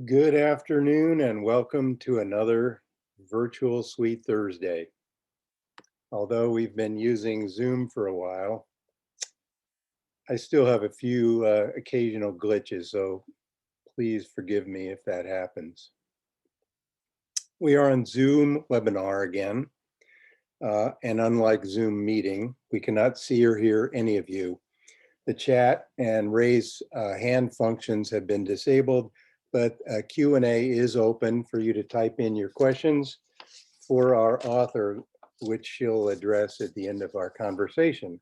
Good afternoon and welcome to another virtual Sweet Thursday. Although we've been using Zoom for a while, I still have a few occasional glitches, so please forgive me if that happens. We are on Zoom webinar again, and unlike Zoom meeting, we cannot see or hear any of you. The chat and raise hand functions have been disabled, but Q&A is open for you to type in your questions for our author, which she'll address at the end of our conversation.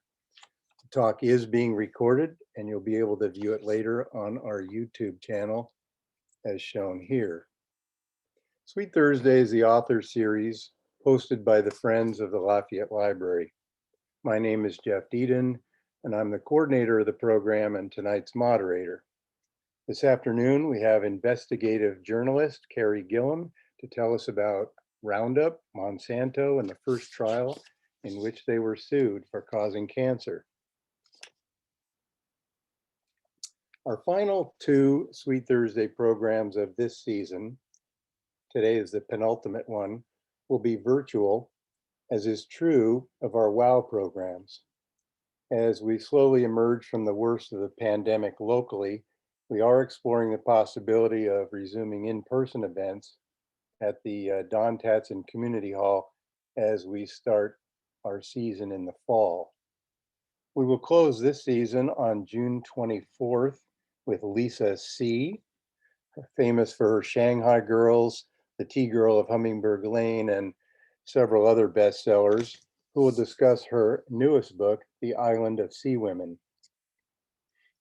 The talk is being recorded and you'll be able to view it later on our YouTube channel as shown here. Sweet Thursday is the author series hosted by the Friends of the Lafayette Library. My name is Jeff Deeden, and I'm the coordinator of the program and tonight's moderator. This afternoon, we have investigative journalist Carey Gillam to tell us about Roundup, Monsanto, and the first trial in which they were sued for causing cancer. Our final two Sweet Thursday programs of this season, today is the penultimate one, will be virtual, as is true of our WOW programs. As we slowly emerge from the worst of the pandemic locally, we are exploring the possibility of resuming in-person events at the Don Tatson Community Hall as we start our season in the fall. We will close this season on June 24th with Lisa C., famous for her Shanghai Girls, The Tea Girl of Hummingbird Lane, and several other bestsellers, who will discuss her newest book, The Island of Sea Women.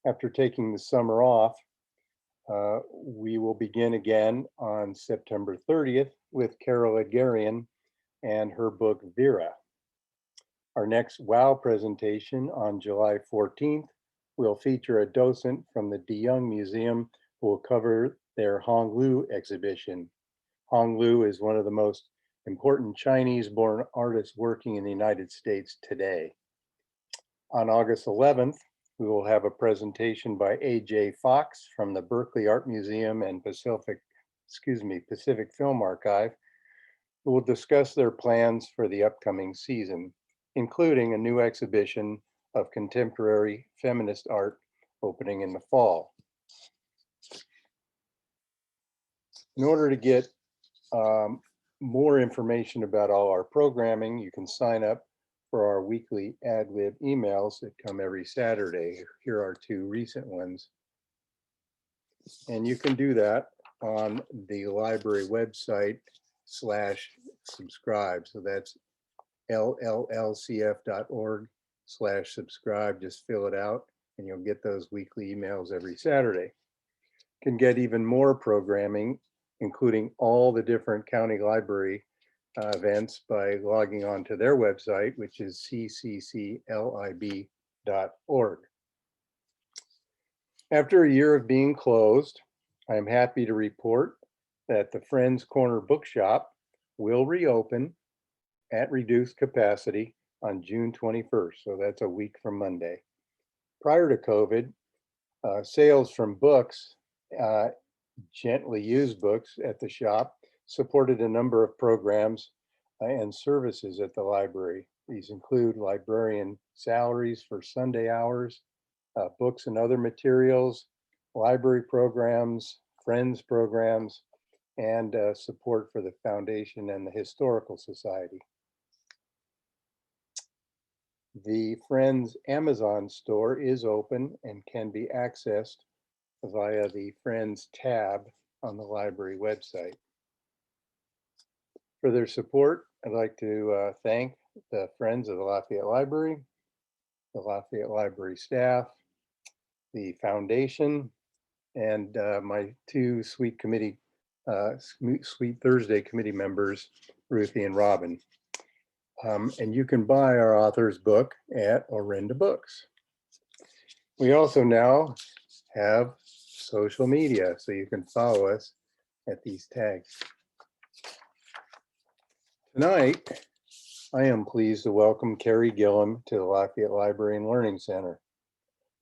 After taking the summer off, we will begin again on September 30th with Carol Gillam and her book, Vera. Our next WOW presentation on July 14th will feature a docent from the De Young Museum who will cover their Honglu exhibition. Honglu is one of the most important Chinese-born artists working in the United States today. On August 11th, we will have a presentation by A.J. Fox from the Berkeley Art Museum and Pacific Film Archive, who will discuss their plans for the upcoming season, including a new exhibition of contemporary feminist art opening in the fall. In order to get more information about all our programming, you can sign up for our weekly ad-lib emails that come every Saturday. Here are two recent ones. And you can do that on the library website /subscribe. So that's llcf.org/subscribe. Just fill it out and you'll get those weekly emails every Saturday. You can get even more programming, including all the different county library events, by logging on to their website, which is ccclib.org. After a year of being closed, I am happy to report that the Friends Corner Bookshop will reopen at reduced capacity on June 21st, so that's a week from Monday. Prior to COVID, sales from books, gently used books at the shop, supported a number of programs and services at the library. These include librarian salaries for Sunday hours, books and other materials, library programs, Friends programs, and support for the Foundation and the Historical Society. The Friends Amazon store is open and can be accessed via the Friends tab on the library website. For their support, I'd like to thank the Friends of the Lafayette Library, the Lafayette Library staff, the Foundation, and my two Sweet Thursday committee members, Ruthie and Robin. And you can buy our author's book at Orinda Books. We also now have social media, so you can follow us at these tags. Tonight, I am pleased to welcome Carrie Gillam to the Lafayette Library and Learning Center.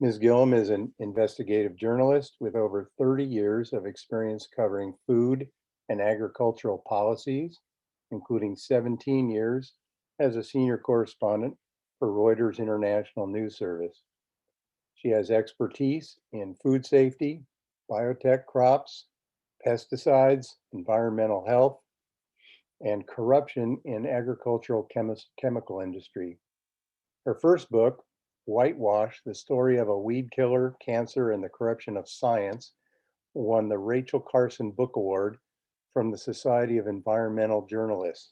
Ms. Gillam is an investigative journalist with over 30 years of experience covering food and agricultural policies, including 17 years as a senior correspondent for Reuters International News Service. She has expertise in food safety, biotech crops, pesticides, environmental health, and corruption in agricultural chemical industry. Her first book, Whitewash, The Story of a Weed Killer, Cancer, and the Corruption of Science, won the Rachel Carson Book Award from the Society of Environmental Journalists.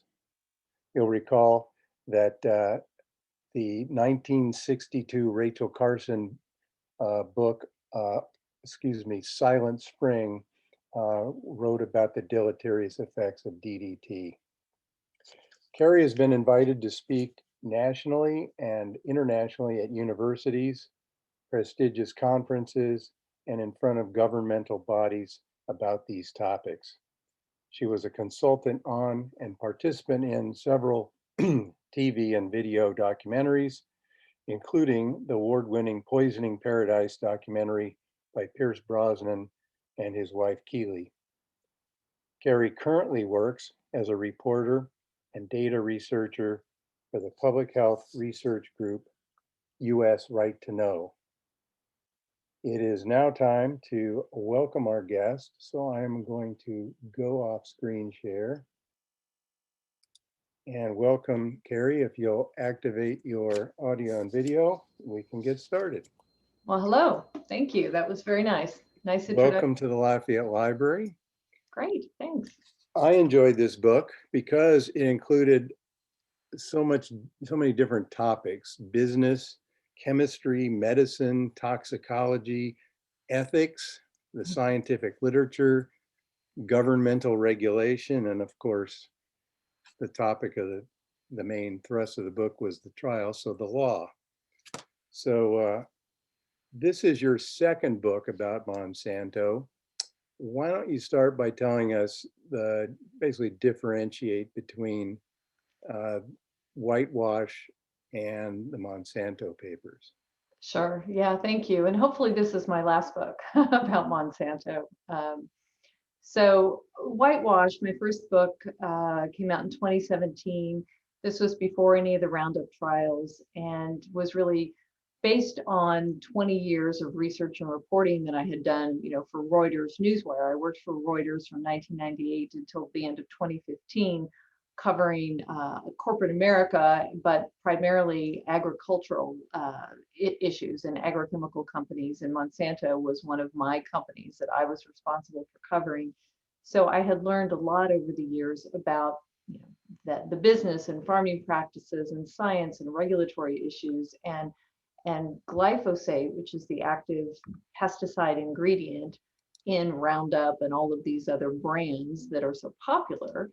You'll recall that the 1962 Rachel Carson book, Silent Spring, wrote about the deleterious effects of DDT. Carrie has been invited to speak nationally and internationally at universities, prestigious conferences, and in front of governmental bodies about these topics. She was a consultant on and participant in several TV and video documentaries, including the award-winning Poisoning Paradise documentary by Pierce Brosnan and his wife Keely. Carrie currently works as a reporter and data researcher for the public health research group US Right to Know. It is now time to welcome our guest, so I'm going to go off screen share and welcome Carrie. If you'll activate your audio and video, we can get started. Well, hello. Thank you. That was very nice. Nice introduction. Welcome to the Lafayette Library. Great. Thanks. I enjoyed this book because it included so many different topics: business, chemistry, medicine, toxicology, ethics, the scientific literature, governmental regulation, and of course, the topic of the main thrust of the book was the trial, so the law. So this is your second book about Monsanto. Why don't you start by telling us basically differentiate between Whitewash and the Monsanto Papers? Sure. Yeah, thank you. And hopefully this is my last book about Monsanto. So Whitewash, my first book, came out in 2017. This was before any of the Roundup trials and was really based on 20 years of research and reporting that I had done, for Reuters Newswire. I worked for Reuters from 1998 until the end of 2015, covering corporate America, but primarily agricultural issues and agrochemical companies. And Monsanto was one of my companies that I was responsible for covering. So I had learned a lot over the years about the business and farming practices and science and regulatory issues, and glyphosate, which is the active pesticide ingredient in Roundup and all of these other brands that are so popular,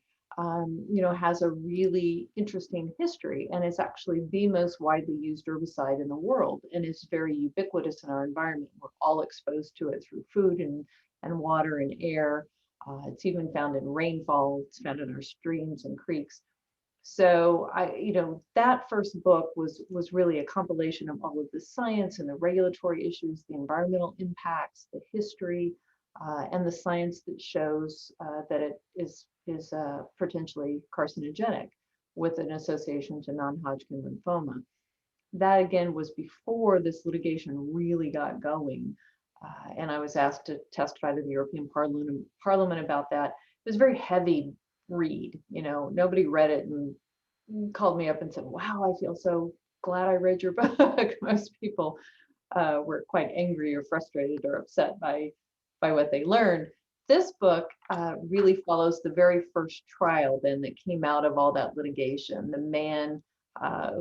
has a really interesting history, and is actually the most widely used herbicide in the world, and is very ubiquitous in our environment. We're all exposed to it through food and water and air. It's even found in rainfall. It's found in our streams and creeks. So that first book was really a compilation of all of the science and the regulatory issues, the environmental impacts, the history, and the science that shows that it is potentially carcinogenic with an association to non-Hodgkin lymphoma. That again was before this litigation really got going, and I was asked to testify to the European Parliament about that. It was a very heavy read. Nobody read it and called me up and said, "Wow, I feel so glad I read your book." Most people were quite angry or frustrated or upset by what they learned. This book really follows the very first trial then that came out of all that litigation. A man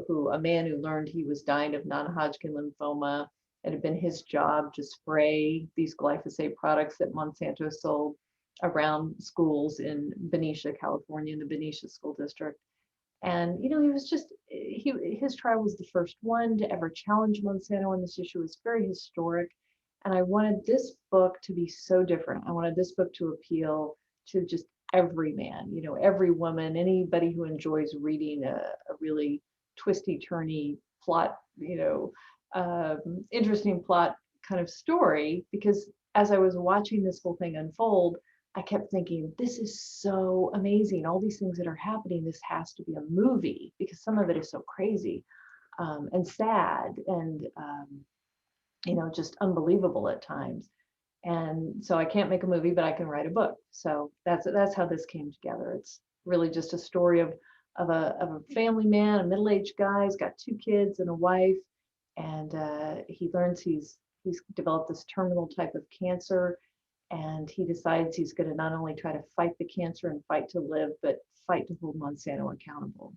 who learned he was dying of non-Hodgkin lymphoma. It had been his job to spray these glyphosate products that Monsanto sold around schools in Benicia, California, in the Benicia School District. And his trial was the first one to ever challenge Monsanto on this issue. It was very historic. And I wanted this book to be so different. I wanted this book to appeal to just every man, every woman, anybody who enjoys reading a really twisty, turny plot, interesting plot kind of story, because as I was watching this whole thing unfold, I kept thinking, this is so amazing. All these things that are happening, this has to be a movie, because some of it is so crazy and sad and, just unbelievable at times. And so I can't make a movie, but I can write a book. So that's how this came together. It's really just a story of a family man, a middle-aged guy. He's got 2 kids and a wife, and he learns he's developed this terminal type of cancer, and he decides he's going to not only try to fight the cancer and fight to live, but fight to hold Monsanto accountable.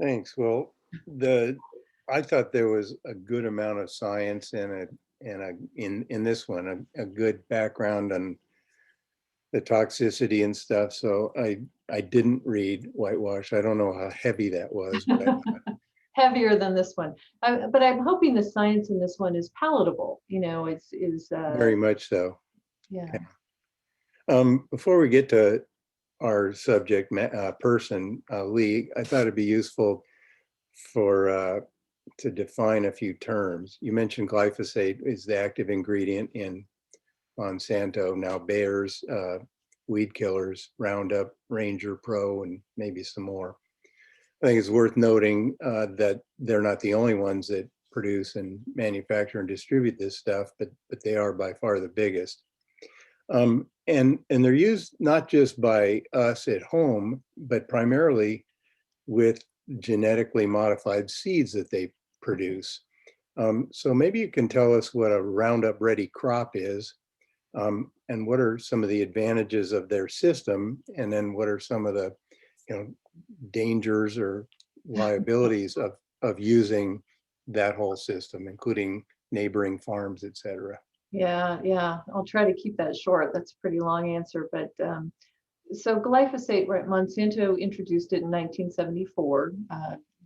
Thanks. Well, I thought there was a good amount of science in it, and in this one, a good background on the toxicity and stuff. So I didn't read Whitewash. I don't know how heavy that was, but Heavier than this one, but I'm hoping the science in this one is palatable. very much so. Yeah. Before we get to our subject person, Lee, I thought it'd be useful to define a few terms. You mentioned glyphosate is the active ingredient in Monsanto, now Bayer's weed killers, Roundup, Ranger Pro, and maybe some more. I think it's worth noting that they're not the only ones that produce and manufacture and distribute this stuff, but they are by far the biggest. And they're used not just by us at home, but primarily with genetically modified seeds that they produce. So maybe you can tell us what a Roundup Ready crop is, and what are some of the advantages of their system, and then what are some of the dangers or liabilities of using that whole system, including neighboring farms, et cetera. Yeah. I'll try to keep that short. That's a pretty long answer, but so glyphosate, right? Monsanto introduced it in 1974.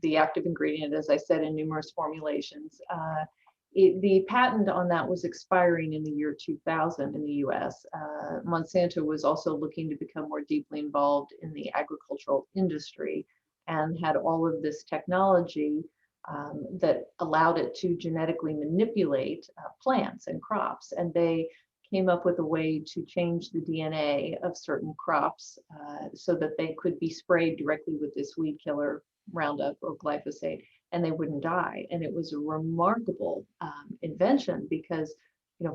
The active ingredient, as I said, in numerous formulations. The patent on that was expiring in the year 2000 in the US. Monsanto was also looking to become more deeply involved in the agricultural industry and had all of this technology that allowed it to genetically manipulate plants and crops. And they came up with a way to change the DNA of certain crops so that they could be sprayed directly with this weed killer, Roundup or glyphosate, and they wouldn't die. And it was a remarkable invention, because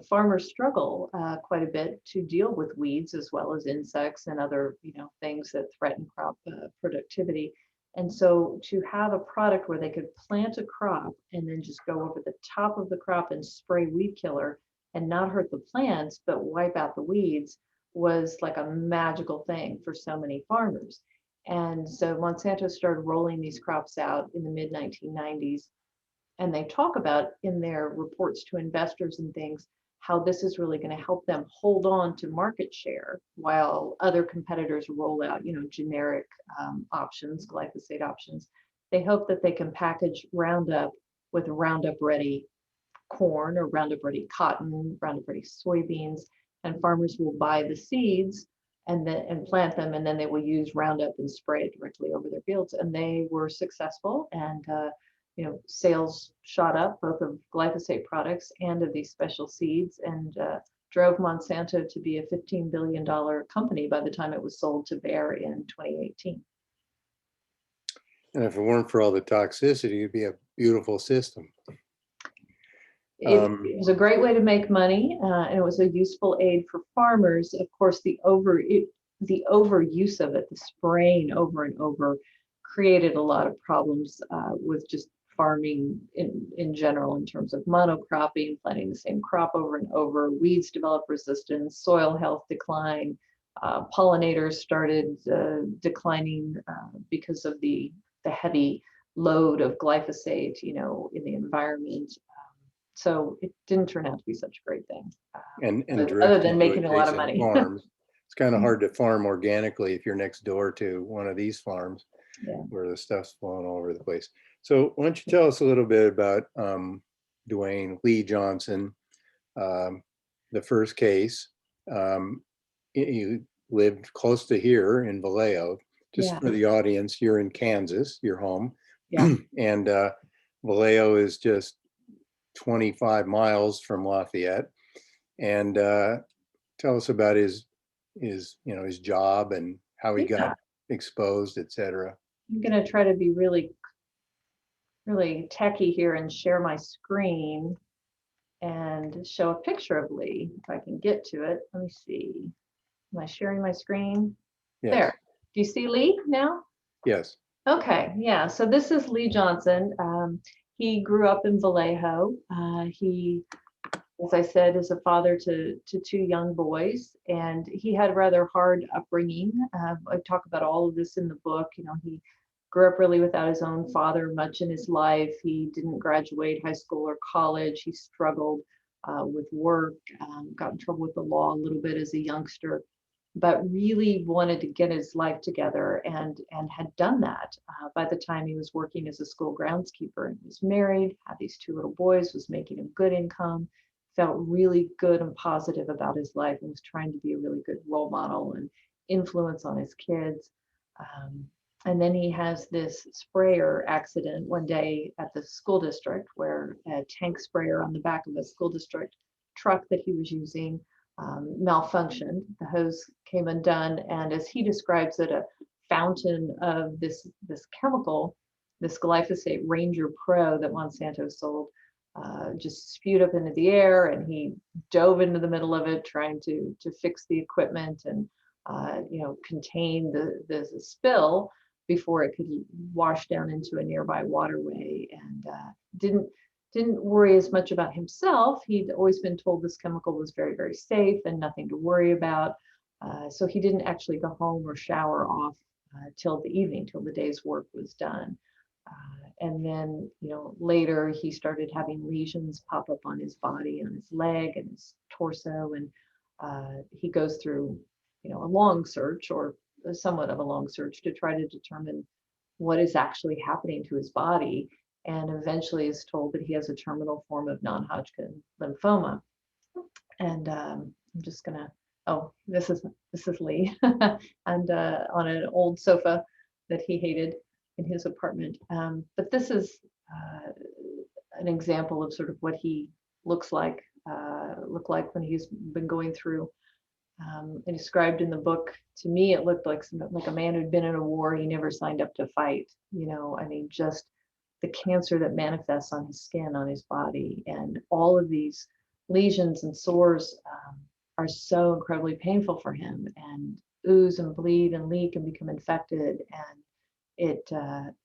farmers struggle quite a bit to deal with weeds as well as insects and other things that threaten crop productivity. And so to have a product where they could plant a crop and then just go over the top of the crop and spray weed killer and not hurt the plants but wipe out the weeds was like a magical thing for so many farmers. And so Monsanto started rolling these crops out in the mid 1990s. And they talk about in their reports to investors and things how this is really going to help them hold on to market share while other competitors roll out, generic options, glyphosate options. They hope that they can package Roundup with Roundup Ready corn or Roundup Ready cotton, Roundup Ready soybeans, and farmers will buy the seeds and plant them, and then they will use Roundup and spray it directly over their fields. And they were successful, and sales shot up, both of glyphosate products and of these special seeds, and drove Monsanto to be a $15 billion company by the time it was sold to Bayer in 2018. And if it weren't for all the toxicity, it'd be a beautiful system. It was a great way to make money, and it was a useful aid for farmers. Of course, the overuse of it, the spraying over and over, created a lot of problems with just farming in general, in terms of monocropping, planting the same crop over and over. Weeds developed resistance, soil health decline, pollinators started declining because of the heavy load of glyphosate, in the environment. So it didn't turn out to be such a great thing. And other than making a lot of money. Farms. It's kind of hard to farm organically if you're next door to one of these farms, Yeah. where the stuff's falling all over the place. So why don't you tell us a little bit about Dwayne Lee Johnson, the first case. You lived close to here in Vallejo. Just Yeah. for the audience, you're in Kansas, you're home. Yeah. And Vallejo is just 25 miles from Lafayette. And tell us about his job and how he got Yeah, exposed, etc. I'm gonna try to be really techy here and share my screen and show a picture of Lee, if I can get to it. Let me see. Am I sharing my screen? Yes, There. Do you see Lee now? yes, Okay, yeah. So this is Lee Johnson. He grew up in Vallejo. He, as I said, is a father to two young boys, and he had a rather hard upbringing. I talk about all of this in the book. You know, he grew up really without his own father much in his life. He didn't graduate high school or college. He struggled with work, got in trouble with the law a little bit as a youngster, but really wanted to get his life together and had done that by the time he was working as a school groundskeeper, and was married, had these two little boys, was making a good income, felt really good and positive about his life, and was trying to be a really good role model and influence on his kids. Um, and then he has this sprayer accident one day at the school district, where a tank sprayer on the back of a school district truck that he was using malfunctioned. The hose came undone, and as he describes it, a fountain of this chemical, this glyphosate Ranger Pro that Monsanto sold, just spewed up into the air, and he dove into the middle of it trying to fix the equipment and contain the spill before it could wash down into a nearby waterway, and didn't worry as much about himself. He'd always been told this chemical was very, very safe and nothing to worry about. So he didn't actually go home or shower off till the evening, till the day's work was done. And then, later he started having lesions pop up on his body, on his leg and his torso. And he goes through, a long search, or somewhat of a long search, to try to determine what is actually happening to his body, and eventually is told that he has a terminal form of non-Hodgkin lymphoma. And I'm just gonna, oh, this is Lee, and on an old sofa that he hated in his apartment. But this is an example of sort of what he looks like, looked like when he's been going through. And described in the book, to me, it looked like a man who'd been in a war he never signed up to fight. I mean, just the cancer that manifests on his skin, on his body, and all of these lesions and sores are so incredibly painful for him, and ooze and bleed and leak and become infected, and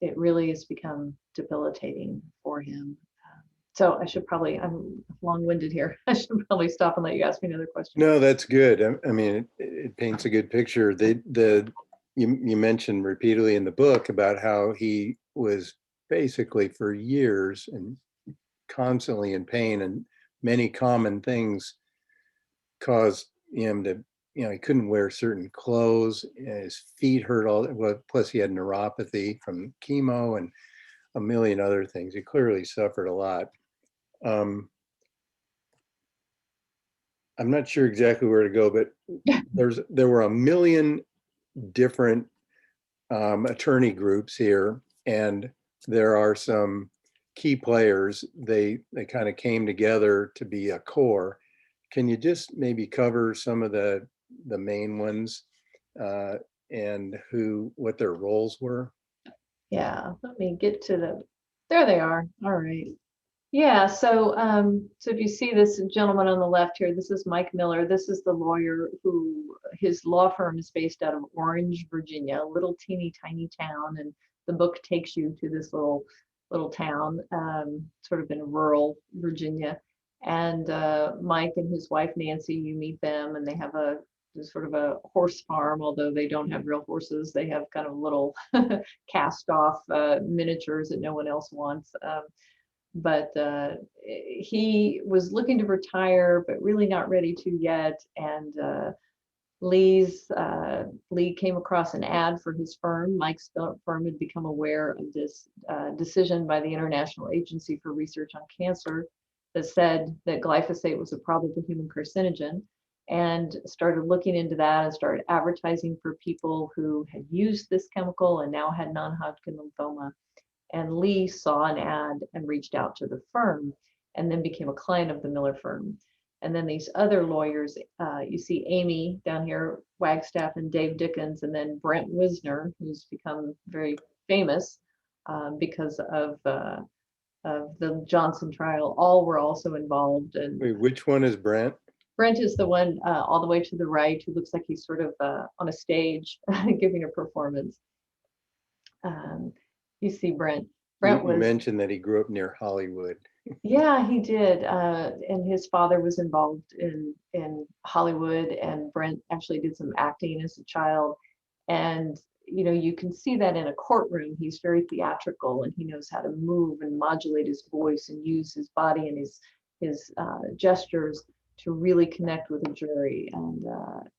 it really has become debilitating for him. So I'm long-winded here. I should probably stop and let you ask me another question. no, that's good. I mean, it paints a good picture. You mentioned repeatedly in the book about how he was basically for years and constantly in pain, and many common things caused him to, he couldn't wear certain clothes, his feet hurt well, plus he had neuropathy from chemo and a million other things. He clearly suffered a lot. I'm not sure exactly where to go, but there were a million different attorney groups here, and there are some key players. They kind of came together to be a core. Can you just maybe cover some of the main ones and what their roles were? Yeah, let me get to there they are. All right. Yeah, so if you see this gentleman on the left here, this is Mike Miller. This is the lawyer who, his law firm is based out of Orange, Virginia, a little teeny tiny town, and the book takes you to this little town, sort of in rural Virginia. And Mike and his wife Nancy, you meet them, and they have a sort of a horse farm, although they don't have real horses. They have kind of little cast off miniatures that no one else wants. But he was looking to retire, but really not ready to yet. And Lee came across an ad for his firm. Mike's firm had become aware of this decision by the International Agency for Research on Cancer that said that glyphosate was a probable human carcinogen, and started looking into that and started advertising for people who had used this chemical and now had non-Hodgkin lymphoma. And Lee saw an ad and reached out to the firm and then became a client of the Miller firm. And then these other lawyers, you see Amy down here, Wagstaff, and Dave Dickens, and then Brent Wisner, who's become very famous because of the Johnson trial. All were also involved. And Wait, which one is Brent? Brent is the one all the way to the right who looks like he's sort of on a stage giving a performance. You see Brent. Brent You mentioned that he grew up near Hollywood. Yeah, he did. And his father was involved in Hollywood, and Brent actually did some acting as a child. And you can see that in a courtroom. He's very theatrical, and he knows how to move and modulate his voice and use his body and his gestures to really connect with a jury.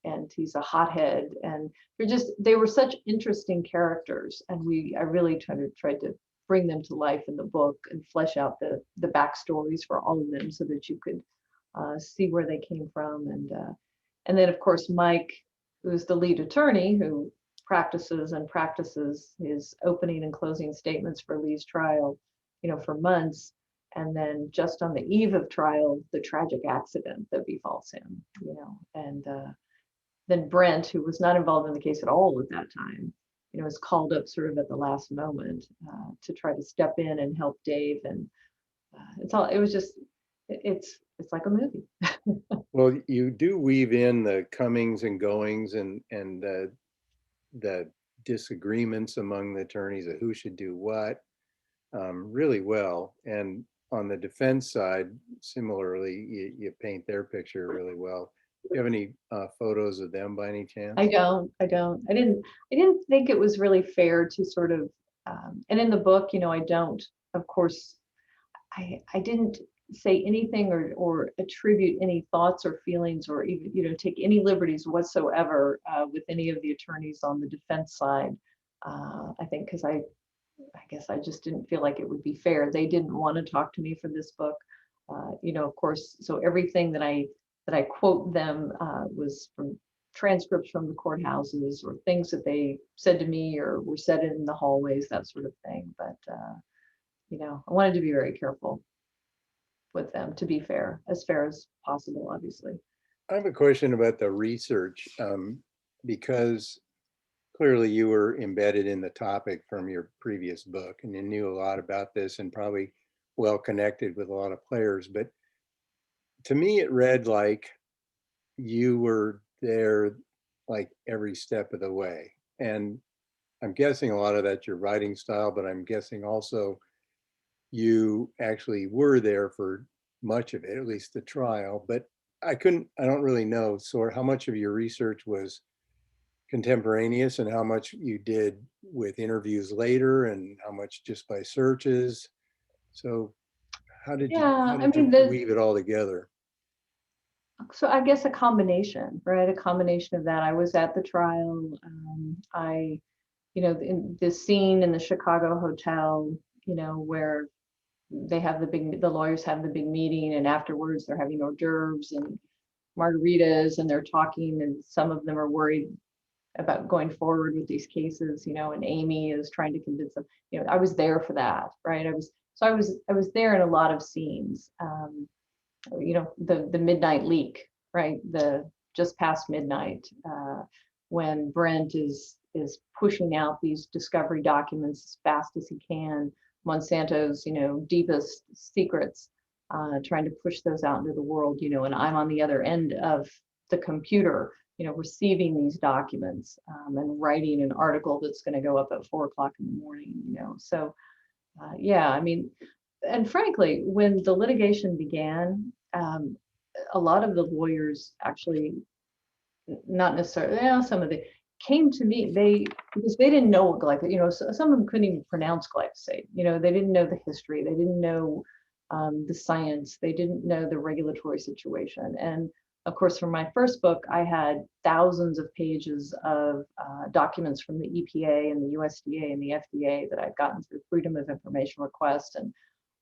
And he's a hothead. And they were such interesting characters. And I really tried to bring them to life in the book and flesh out the backstories for all of them so that you could see where they came from. And then of course Mike, who's the lead attorney, who practices his opening and closing statements for Lee's trial, for months. And then just on the eve of trial, the tragic accident that befalls him, and then Brent, who was not involved in the case at all at that time, was called up sort of at the last moment to try to step in and help Dave. And it's like a movie. Well, you do weave in the comings and goings and the disagreements among the attorneys of who should do what really well. And on the defense side, similarly, you paint their picture really well. Do you have any photos of them by any chance? I don't. I didn't think it was really fair to sort of, and in the book, I don't, of course, I didn't say anything or attribute any thoughts or feelings or even, take any liberties whatsoever with any of the attorneys on the defense side. I think because I guess I just didn't feel like it would be fair. They didn't want to talk to me for this book. Of course, so everything that I quote them was from transcripts from the courthouses or things that they said to me or were said in the hallways, that sort of thing. But, I wanted to be very careful with them, to be fair as possible, obviously. I have a question about the research because clearly you were embedded in the topic from your previous book and you knew a lot about this and probably well connected with a lot of players. But to me, it read like you were there like every step of the way. And I'm guessing a lot of that's your writing style, but I'm guessing also you actually were there for much of it, at least the trial. But I don't really know sort of how much of your research was contemporaneous and how much you did with interviews later and how much just by searches. So how did you weave it all together? So I guess a combination, right? A combination of that. I was at the trial. In the scene in the Chicago hotel, where the lawyers have the big meeting, and afterwards they're having hors d'oeuvres and margaritas, and they're talking, and some of them are worried about going forward with these cases, and Amy is trying to convince them. I was there for that, right? I was there in a lot of scenes. The midnight leak, right? The just past midnight, when Brent is pushing out these discovery documents as fast as he can, Monsanto's, deepest secrets, trying to push those out into the world, and I'm on the other end of the computer, receiving these documents and writing an article that's going to go up at 4:00 in the morning, So, yeah, I mean, and frankly, when the litigation began, a lot of the lawyers actually, not necessarily, some of the came to me, because they didn't know what glyphosate, some of them couldn't even pronounce glyphosate, they didn't know the history, they didn't know the science, they didn't know the regulatory situation. And of course, for my first book, I had thousands of pages of documents from the EPA and the USDA and the FDA that I'd gotten through Freedom of Information request, and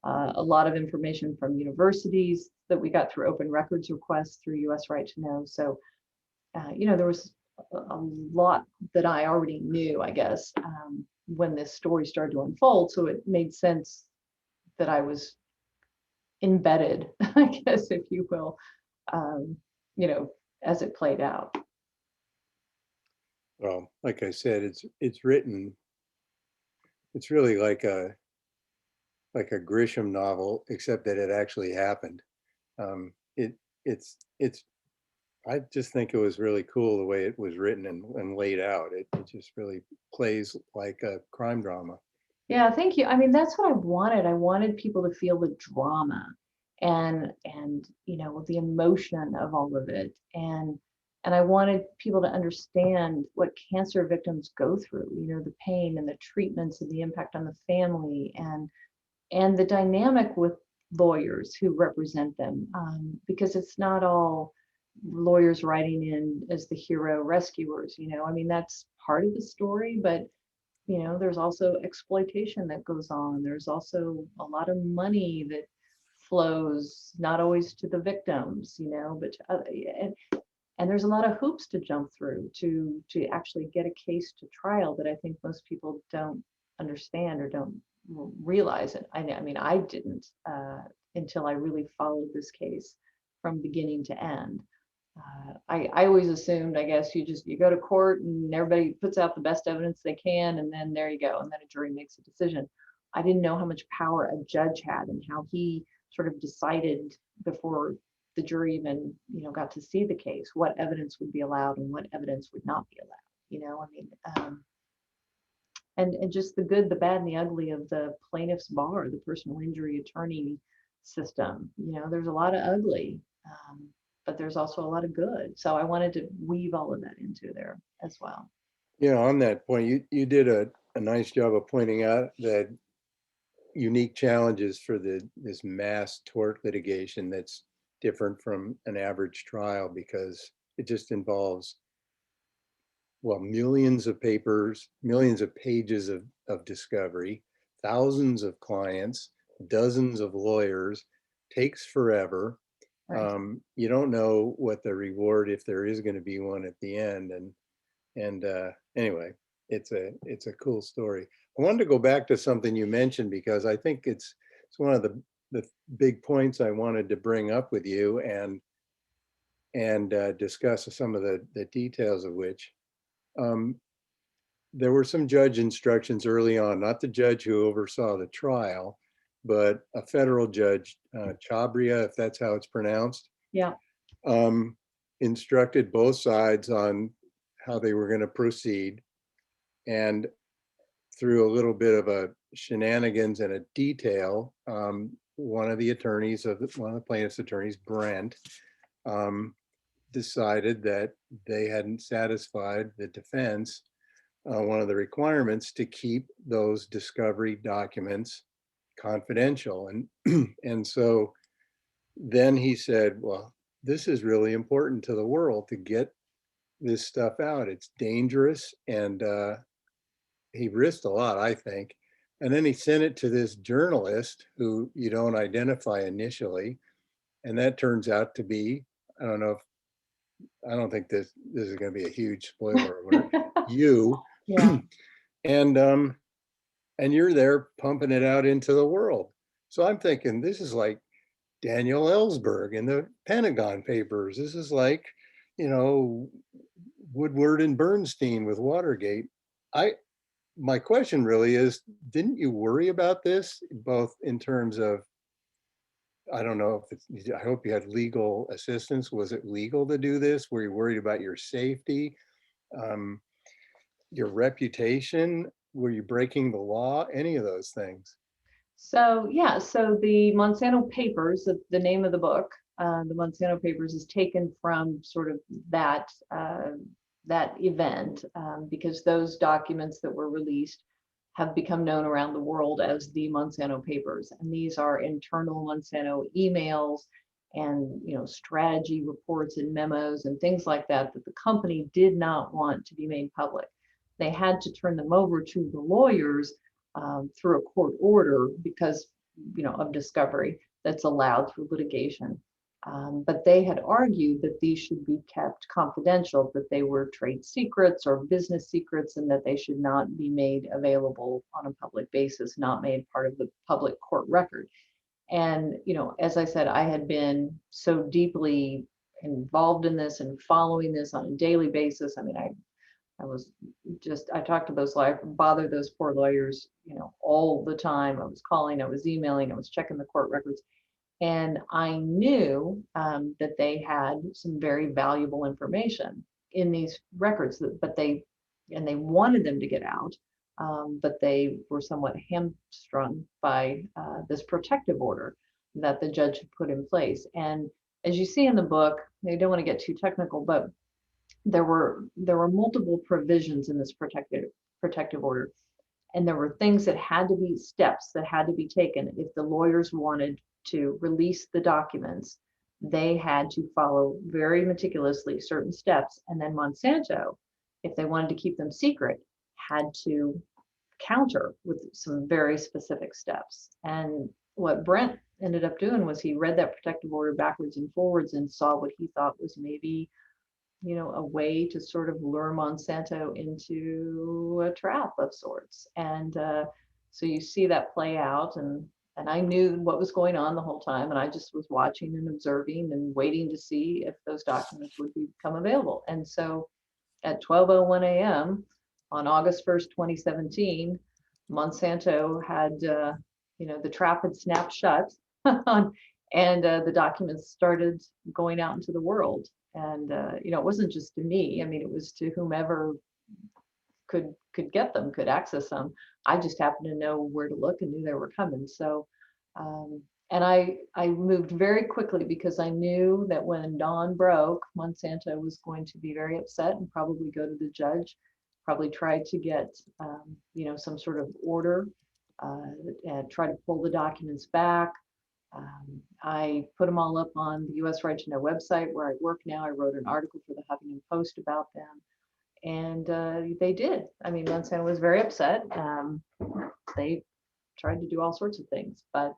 a lot of information from universities that we got through open records requests through US Right to Know. So, there was a lot that I already knew, I guess. when this story started to unfold. So it made sense that I was embedded, I guess, if you will, um, as it played out. Well, like I said, it's written, it's really like a Grisham novel, except that it actually happened. Um, it it's I just think it was really cool the way it was written and laid out. It just really plays like a crime drama. Yeah, thank you. I mean, that's what I wanted. I wanted people to feel the drama and the emotion of all of it. And I wanted people to understand what cancer victims go through, the pain and the treatments and the impact on the family and the dynamic with lawyers who represent them. Because it's not all lawyers writing in as the hero rescuers, I mean, that's part of the story, but there's also exploitation that goes on. There's also a lot of money that flows, not always to the victims, but to other, and there's a lot of hoops to jump through to actually get a case to trial that I think most people don't understand or don't realize it. I mean, I didn't until I really followed this case from beginning to end. I always assumed, I guess, you go to court and everybody puts out the best evidence they can, and then there you go, and then a jury makes a decision. I didn't know how much power a judge had and how he sort of decided before the jury even, got to see the case, what evidence would be allowed and what evidence would not be allowed. I mean, and just the good, the bad, and the ugly of the plaintiff's bar, the personal injury attorney system. There's a lot of ugly. But there's also a lot of good. So I wanted to weave all of that into there as well. Yeah, on that point, you did a nice job of pointing out that unique challenges for this mass tort litigation that's different from an average trial, because it just involves, well, millions of papers, millions of pages of discovery, thousands of clients, dozens of lawyers, takes forever. Right. You don't know what the reward, if there is going to be one at the end. And anyway, it's a cool story. I wanted to go back to something you mentioned, because I think it's one of the big points I wanted to bring up with you and discuss some of the details of which. Um, there were some judge instructions early on, not the judge who oversaw the trial, but a federal judge, Chabria, if that's how it's pronounced, Yeah. instructed both sides on how they were going to proceed. And through a little bit of a shenanigans and a detail, one of the plaintiff's attorneys, Brent, decided that they hadn't satisfied the defense, one of the requirements to keep those discovery documents confidential. And so then he said, well, this is really important to the world to get this stuff out. It's dangerous. And he risked a lot, I think. And then he sent it to this journalist who you don't identify initially. And that turns out to be, I don't think this is going to be a huge spoiler alert, you. Yeah. And you're there pumping it out into the world. So I'm thinking, this is like Daniel Ellsberg in the Pentagon Papers. This is like, Woodward and Bernstein with Watergate. My question really is, didn't you worry about this, both in terms of, I don't know if I hope you had legal assistance. Was it legal to do this? Were you worried about your safety, your reputation? Were you breaking the law? Any of those things? So yeah, so the Monsanto Papers, the name of the book, the Monsanto Papers, is taken from sort of that that event, because those documents that were released have become known around the world as the Monsanto Papers, and these are internal Monsanto emails and strategy reports and memos and things like that that the company did not want to be made public. They had to turn them over to the lawyers through a court order because of discovery that's allowed through litigation. But they had argued that these should be kept confidential, that they were trade secrets or business secrets, and that they should not be made available on a public basis, not made part of the public court record. And, as I said, I had been so deeply involved in this and following this on a daily basis. I mean, I was I talked to those bothered those poor lawyers, all the time. I was calling, I was emailing, I was checking the court records. And I knew that they had some very valuable information in these records, and they wanted them to get out, but they were somewhat hamstrung by this protective order that the judge had put in place. And as you see in the book, I don't want to get too technical, but there were multiple provisions in this protective order, and there were things that had to be steps that had to be taken if the lawyers wanted to release the documents. They had to follow very meticulously certain steps, and then Monsanto, if they wanted to keep them secret, had to counter with some very specific steps. And what Brent ended up doing was he read that protective order backwards and forwards and saw what he thought was maybe a way to sort of lure Monsanto into a trap of sorts. And so you see that play out, and I knew what was going on the whole time, and I just was watching and observing and waiting to see if those documents would become available. And so at 12:01 a.m. on August 1st, 2017, Monsanto had, the trap had snapped shut, and the documents started going out into the world. And it wasn't just to me. I mean, it was to whomever could get them, could access them. I just happened to know where to look and knew they were coming. So, and I moved very quickly because I knew that when dawn broke, Monsanto was going to be very upset and probably go to the judge, probably try to get some sort of order, and try to pull the documents back. I put them all up on the U.S. Right to Know website where I work now. I wrote an article for the Huffington Post about them, and they did. I mean, Monsanto was very upset. They tried to do all sorts of things, but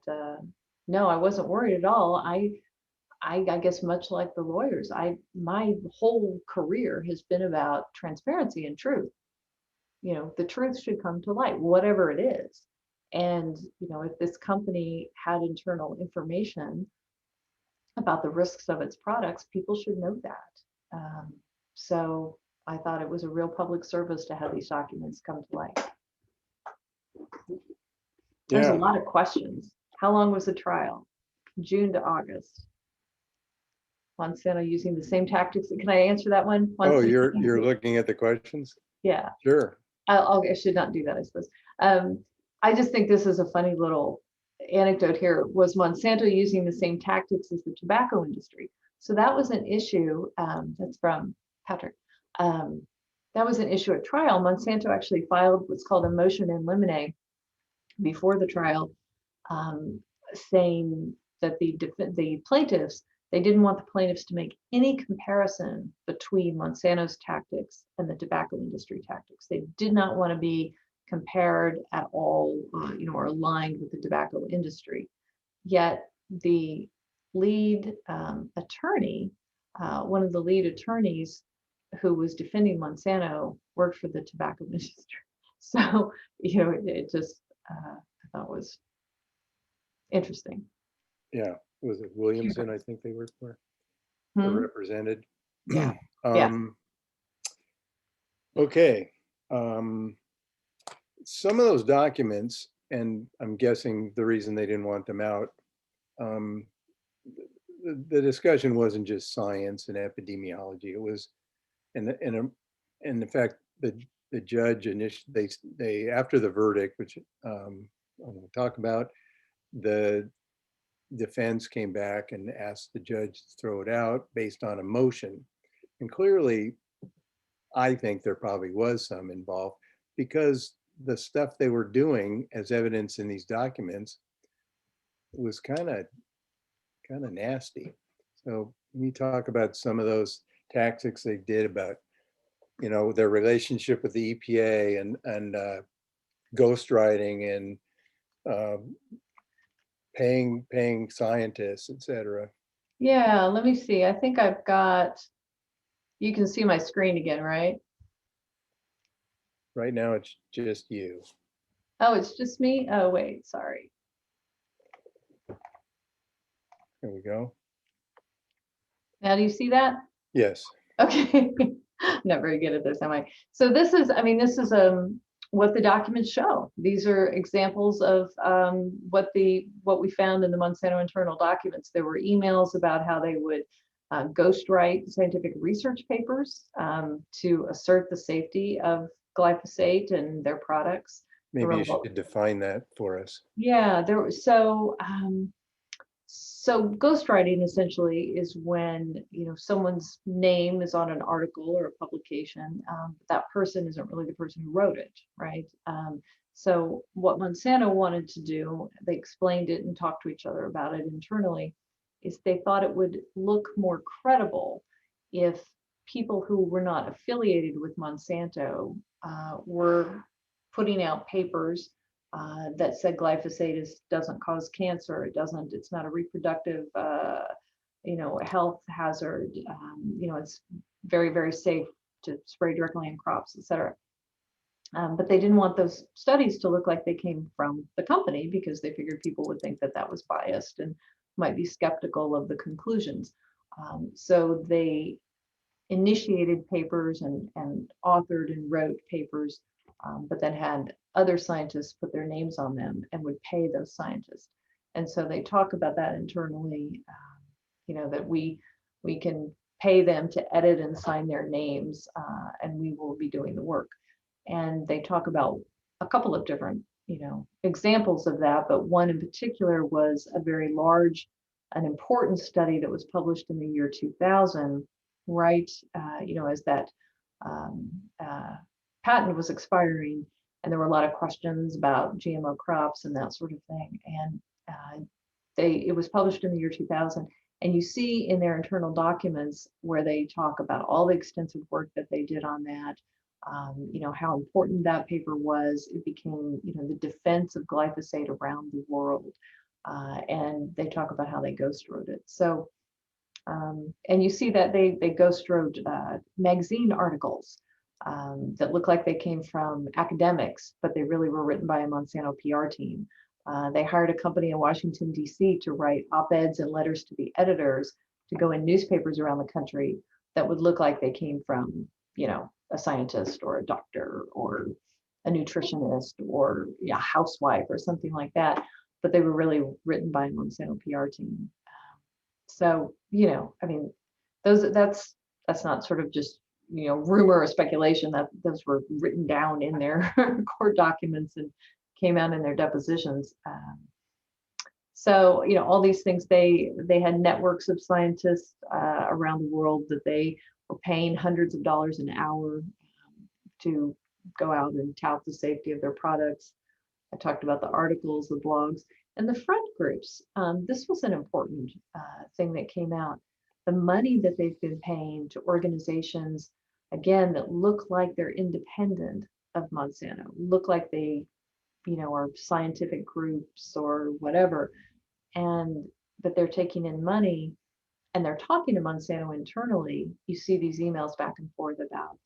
no, I wasn't worried at all. I guess much like the lawyers, my whole career has been about transparency and truth. The truth should come to light, whatever it is. And, if this company had internal information about the risks of its products, people should know that. So I thought it was a real public service to have these documents come to light. There's a lot of questions. How long was the trial? June to August. Monsanto using the same tactics. Can I answer that one? Oh, you're looking at the questions? Yeah. Sure. I should not do that, I suppose. I just think this is a funny little anecdote here. Was Monsanto using the same tactics as the tobacco industry? So that was an issue. That's from Patrick. That was an issue at trial. Monsanto actually filed what's called a motion in limine before the trial, saying that the plaintiffs, they didn't want the plaintiffs to make any comparison between Monsanto's tactics and the tobacco industry tactics. They did not want to be compared at all, or aligned with the tobacco industry. Yet the lead attorney, one of the lead attorneys who was defending Monsanto, worked for the tobacco industry. So, it just, I thought was interesting. Yeah, was it Williamson? I think they worked for, or represented. Yeah. Yeah. Okay. Some of those documents, and I'm guessing the reason they didn't want them out, the discussion wasn't just science and epidemiology. It was, and in fact, the judge initially, they after the verdict, which I'm going to talk about, the defense came back and asked the judge to throw it out based on a motion. And clearly, I think there probably was some involved, because the stuff they were doing as evidence in these documents was kind of nasty. So we talk about some of those tactics they did about, their relationship with the EPA and ghostwriting and paying scientists, et cetera. Yeah, let me see. I think I've got, you can see my screen again, right? Right now, it's just you. Oh, it's just me? Oh, wait, sorry. There we go. Now do you see that? Yes. Okay. Not very good at this, am I? So this is, I mean, this is what the documents show. These are examples of what we found in the Monsanto internal documents. There were emails about how they would ghostwrite scientific research papers to assert the safety of glyphosate and their products. Maybe you should define that for us. Yeah, there was so ghostwriting essentially is when, you know, someone's name is on an article or a publication, but that person isn't really the person who wrote it, right? So what Monsanto wanted to do, they explained it and talked to each other about it internally, is they thought it would look more credible if people who were not affiliated with Monsanto were putting out papers that said glyphosate doesn't cause cancer. It's not a reproductive, health hazard. It's very, very safe to spray directly on crops, et cetera. But they didn't want those studies to look like they came from the company because they figured people would think that that was biased and might be skeptical of the conclusions. So they initiated papers and authored and wrote papers, but then had other scientists put their names on them and would pay those scientists. And so they talk about that internally, that we can pay them to edit and sign their names, and we will be doing the work. And they talk about a couple of different, examples of that, but one in particular was a very large, an important study that was published in the year 2000, right, as that um, uh, patent was expiring, and there were a lot of questions about GMO crops and that sort of thing. And it was published in the year 2000, and you see in their internal documents where they talk about all the extensive work that they did on that. How important that paper was. It became, the defense of glyphosate around the world. And they talk about how they ghost wrote it. So, and you see that they ghost wrote magazine articles that look like they came from academics, but they really were written by a Monsanto PR team. They hired a company in Washington, D.C. to write op-eds and letters to the editors to go in newspapers around the country that would look like they came from, a scientist or a doctor or a nutritionist or a housewife or something like that. But they were really written by a Monsanto PR team. So, I mean, that's not sort of just, rumor or speculation. That those were written down in their court documents and came out in their depositions. So, all these things, they had networks of scientists around the world that they were paying hundreds of dollars an hour to go out and tout the safety of their products. I talked about the articles, the blogs, and the front groups. This was an important thing that came out. The money that they've been paying to organizations, again, that look like they're independent of Monsanto, look like they, are scientific groups or whatever, and that they're taking in money and they're talking to Monsanto internally. You see these emails back and forth about,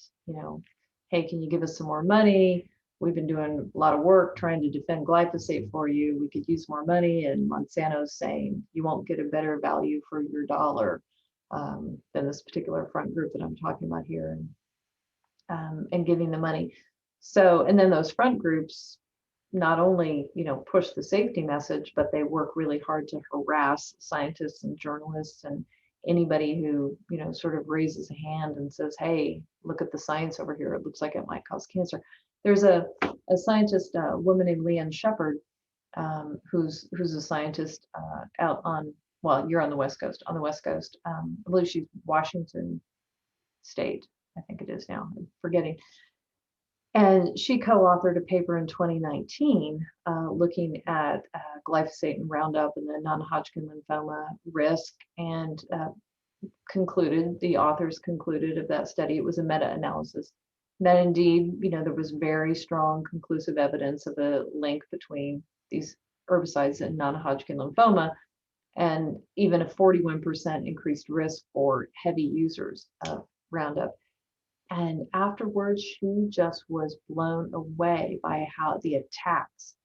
hey, can you give us some more money? We've been doing a lot of work trying to defend glyphosate for you. We could use more money. And Monsanto's saying you won't get a better value for your dollar than this particular front group that I'm talking about here, and giving the money. So, and then those front groups not only, push the safety message, but they work really hard to harass scientists and journalists and anybody who, sort of raises a hand and says, hey, look at the science over here. It looks like it might cause cancer. There's a scientist, a woman named Leanne Shepard, who's a scientist out on, well, you're on the West Coast, I believe she's Washington State, I think it is now, I'm forgetting. And she co-authored a paper in 2019 looking at glyphosate and Roundup and the non-Hodgkin lymphoma risk, and the authors concluded of that study, it was a meta-analysis, that indeed, there was very strong conclusive evidence of a link between these herbicides and non-Hodgkin lymphoma. and even a 41% increased risk for heavy users of Roundup. And afterwards, she just was blown away by how the attacks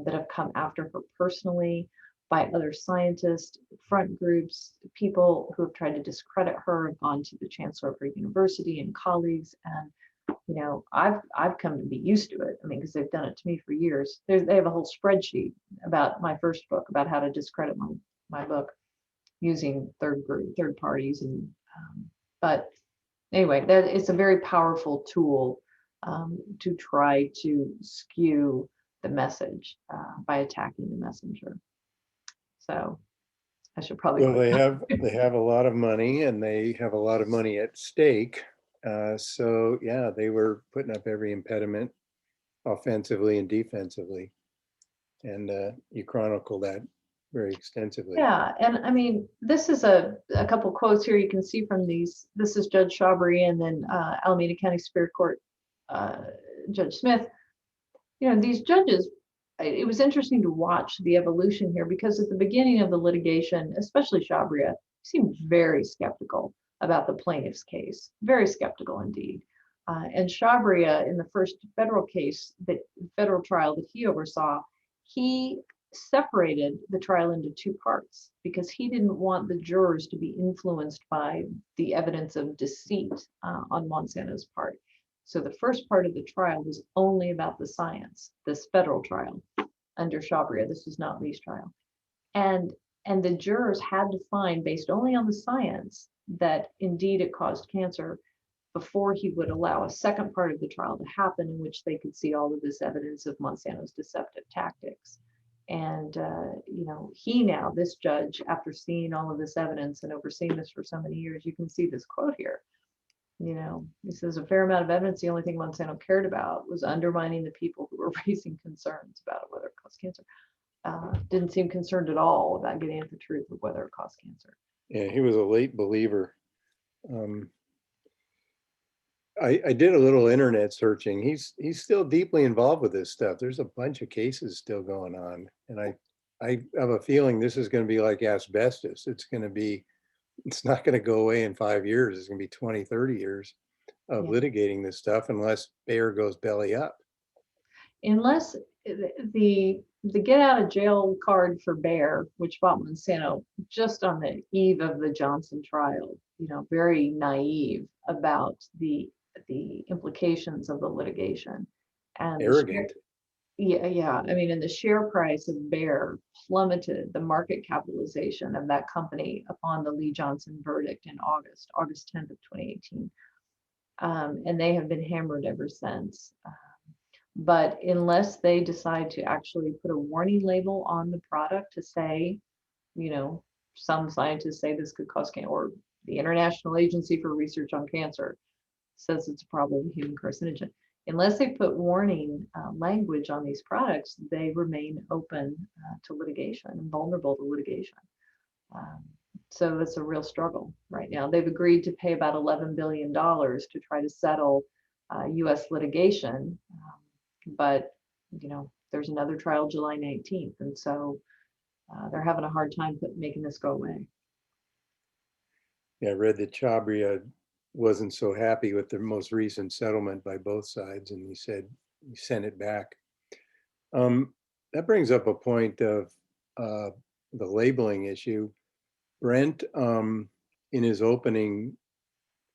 that have come after her personally, by other scientists, front groups, people who have tried to discredit her, have gone to the chancellor of her university and colleagues. And I've come to be used to it. I mean, because they've done it to me for years. They have a whole spreadsheet about my first book, about how to discredit my book using third parties, and but anyway, that it's a very powerful tool to try to skew the message by attacking the messenger. So I should probably Well, quit. they have a lot of money, and they have a lot of money at stake. So yeah, they were putting up every impediment offensively and defensively. And you chronicle that very extensively. Yeah, and I mean, this is a couple quotes here you can see from these. This is Judge Shabri, and then Alameda County Superior Court Judge Smith. These judges, it was interesting to watch the evolution here, because at the beginning of the litigation, especially Shabria, seemed very skeptical about the plaintiff's case, very skeptical indeed. And Shabria, in the first federal trial that he oversaw, he separated the trial into two parts because he didn't want the jurors to be influenced by the evidence of deceit on Monsanto's part. So the first part of the trial was only about the science, this federal trial under Shabria. This was not Lee's trial. And the jurors had to find, based only on the science, that indeed it caused cancer before he would allow a second part of the trial to happen, in which they could see all of this evidence of Monsanto's deceptive tactics. And, he now, this judge, after seeing all of this evidence and overseeing this for so many years, you can see this quote here. He says, a fair amount of evidence, the only thing Monsanto cared about was undermining the people who were raising concerns about whether it caused cancer. Didn't seem concerned at all about getting at the truth of whether it caused cancer. Yeah, he was a late believer. I did a little internet searching. He's still deeply involved with this stuff. There's a bunch of cases still going on. And I have a feeling this is going to be like asbestos. It's not going to go away in 5 years. It's going to be 20, 30 years of litigating this stuff unless Bayer goes belly up. Unless the get out of jail card for Bayer, which bought Monsanto just on the eve of the Johnson trial, very naive about the implications of the litigation. And arrogant. Yeah. I mean, and the share price of Bayer plummeted, the market capitalization of that company upon the Lee Johnson verdict in August 10th of 2018. And they have been hammered ever since. But unless they decide to actually put a warning label on the product to say, some scientists say this could cause cancer, or the International Agency for Research on Cancer says it's a probable human carcinogen. Unless they put warning language on these products, they remain open to litigation and vulnerable to litigation. So it's a real struggle right now. They've agreed to pay about $11 billion to try to settle U.S. litigation. But, there's another trial July 19th. And so they're having a hard time making this go away. Yeah, I read that Chabria wasn't so happy with the most recent settlement by both sides, and he said he sent it back. That brings up a point of the labeling issue. Brent, in his opening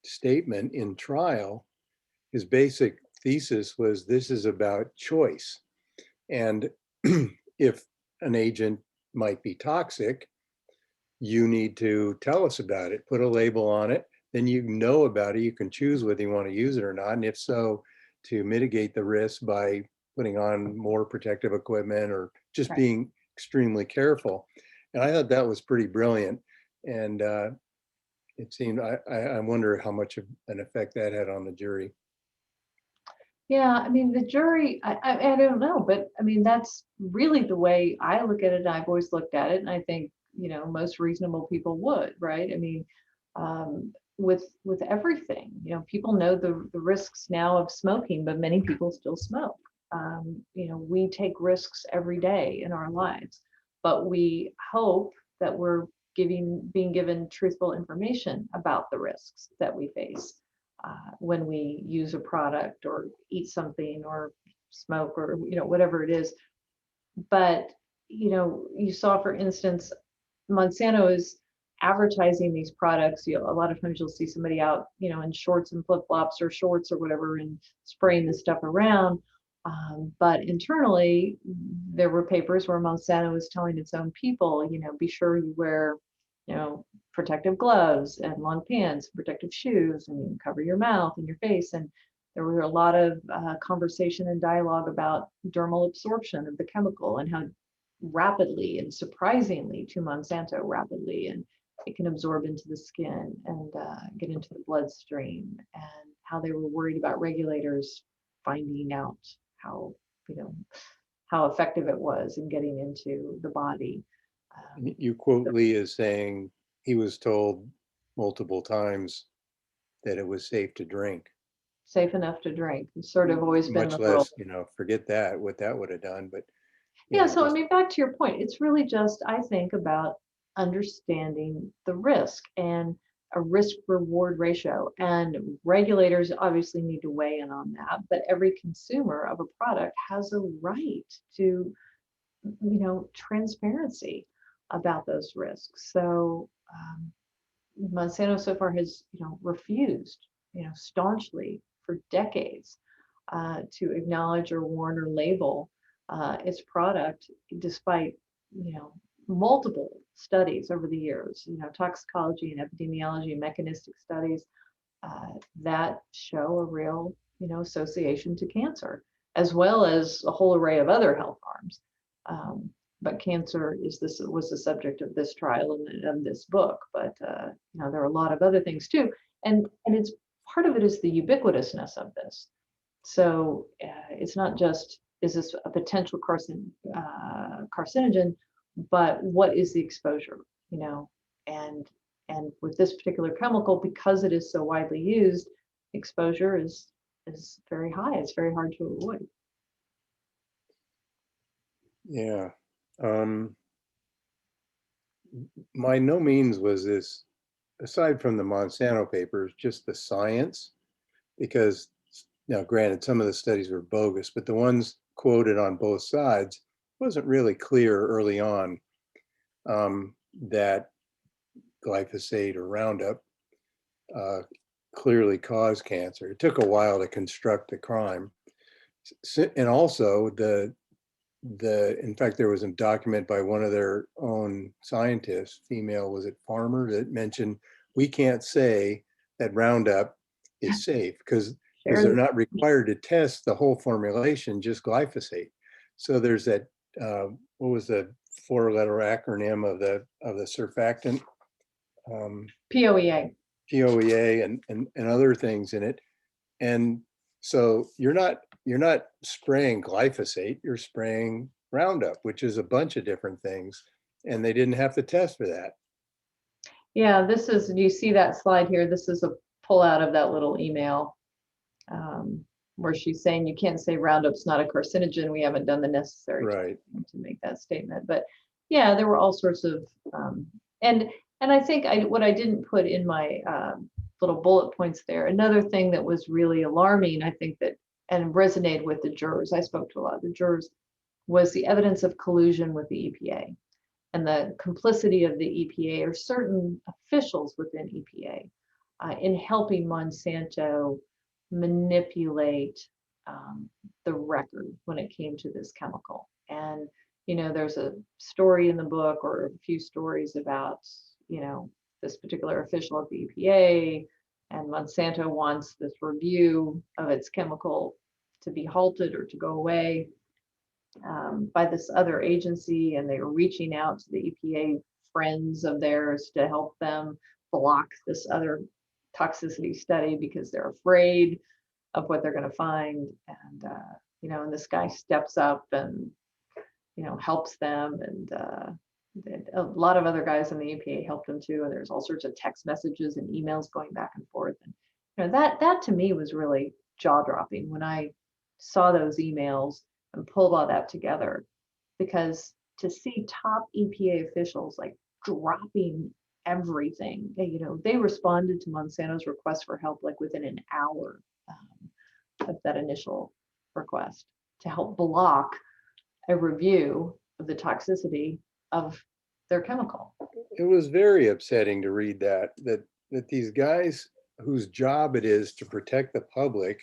statement in trial, his basic thesis was this is about choice. And if an agent might be toxic, you need to tell us about it, put a label on it, then you know about it. You can choose whether you want to use it or not. And if so, to mitigate the risk by putting on more protective equipment or just being extremely careful. And I thought that was pretty brilliant. And it seemed, I wonder how much of an effect that had on the jury. Yeah, I mean, the jury, I don't know, but I mean, that's really the way I look at it. And I've always looked at it. And I think, most reasonable people would, right? I mean, with everything, people know the risks now of smoking, but many people still smoke. We take risks every day in our lives, but we hope that we're being given truthful information about the risks that we face when we use a product or eat something or smoke or whatever it is. But you saw, for instance, Monsanto is advertising these products. A lot of times you'll see somebody out, in shorts and flip-flops or shorts or whatever, and spraying this stuff around. But internally, there were papers where Monsanto was telling its own people, be sure you wear, protective gloves and long pants, protective shoes, and cover your mouth and your face. And there were a lot of conversation and dialogue about dermal absorption of the chemical and how rapidly and surprisingly to Monsanto rapidly, and it can absorb into the skin and get into the bloodstream, and how they were worried about regulators finding out how how effective it was in getting into the body. You quote Lee as saying he was told multiple times that it was safe to drink. Safe enough to drink. It's sort of always been Much the rule. less, forget that, what that would have done. But Yeah, so I mean, back to your point, it's really just, I think, about understanding the risk and a risk reward ratio. And regulators obviously need to weigh in on that, but every consumer of a product has a right to, transparency about those risks. So Monsanto so far has, refused, staunchly for decades to acknowledge or warn or label its product, despite multiple studies over the years, toxicology and epidemiology, mechanistic studies that show a real association to cancer, as well as a whole array of other health harms. But cancer was the subject of this trial and this book. But there are a lot of other things too, and it's part of it is the ubiquitousness of this. So it's not just, is this a potential carcinogen, but what is the exposure, and with this particular chemical, because it is so widely used, exposure is very high. It's very hard to avoid. Yeah. By no means was this, aside from the Monsanto papers, just the science, because now granted, some of the studies were bogus, but the ones quoted on both sides wasn't really clear early on that glyphosate or Roundup clearly caused cancer. It took a while to construct the crime. And also in fact, there was a document by one of their own scientists, female, was it Farmer, that mentioned we can't say that Roundup is safe because they're not required to test the whole formulation, just glyphosate. So there's that, what was the 4-letter acronym of the surfactant? POEA. POEA and other things in it. And so you're not spraying glyphosate, you're spraying Roundup, which is a bunch of different things, and they didn't have to test for that. Yeah, this is, do you see that slide here? This is a pull out of that little email where she's saying you can't say Roundup's not a carcinogen. We haven't done the necessary right to make that statement. But yeah, there were all sorts of and I think what I didn't put in my little bullet points there, another thing that was really alarming, I think, that and resonated with the jurors, I spoke to a lot of the jurors, was the evidence of collusion with the EPA and the complicity of the EPA or certain officials within EPA in helping Monsanto manipulate the record when it came to this chemical. And there's a story in the book, or a few stories about this particular official at the EPA, and Monsanto wants this review of its chemical to be halted or to go away by this other agency, and they were reaching out to the EPA friends of theirs to help them block this other toxicity study because they're afraid of what they're going to find. And and this guy steps up and helps them, and a lot of other guys in the EPA helped him too. And there's all sorts of text messages and emails going back and forth. And that to me was really jaw-dropping when I saw those emails and pulled all that together, because to see top EPA officials like dropping everything. They responded to Monsanto's request for help like within an hour of that initial request to help block a review of the toxicity of their chemical. It was very upsetting to read that these guys whose job it is to protect the public